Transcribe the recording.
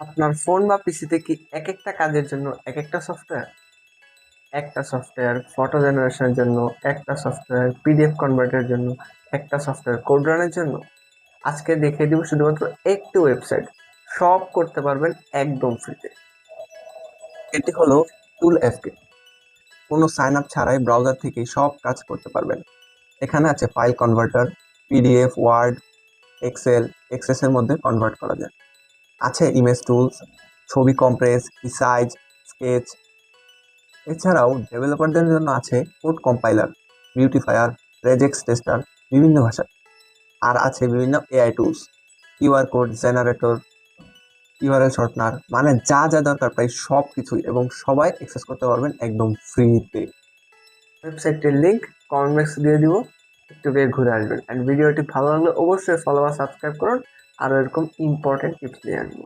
আপনার ফোন বা পিসিতে কি এক একটা কাজের জন্য এক একটা সফটওয়্যার? একটা সফটওয়্যার ফটো জেনারেশনের জন্য, একটা সফটওয়্যার পিডিএফ কনভার্টের জন্য, একটা সফটওয়্যার কোড রানের জন্য। আজকে দেখিয়ে দিব শুধুমাত্র একটি ওয়েবসাইট, সব করতে পারবেন একদম ফ্রিতে। এটি হলো টুল এফকে। কোনো সাইন আপ ছাড়াই ব্রাউজার থেকে সব কাজ করতে পারবেন। এখানে আছে file converter, PDF, word, excel, access এর মধ্যে কনভার্ট করা যায়। আছে ইমেজ টুলস, ছবি কম্প্রেস, রিসাইজ, স্কেচ। এছাড়াও ডেভেলপারদের জন্য আছে code compiler, beautifier, regex tester, বিভিন্ন ভাষা। আর আছে বিভিন্ন AI tools, QR code generator, URL shortener, মানে যা যা দরকার প্রায় সব কিছুই, এবং সবাই অ্যাক্সেস করতে পারবেন একদম ফ্রিতে। ওয়েবসাইটের লিংক কমেন্ট বক্সে দিয়ে দিব, একটু গিয়ে ঘুরে আসবেন। অ্যান্ড ভিডিওটি ভালো লাগলে অবশ্যই ফলো বা সাবস্ক্রাইব করুন, আরও এরকম ইম্পর্টেন্ট টিপস নিয়ে আসবো।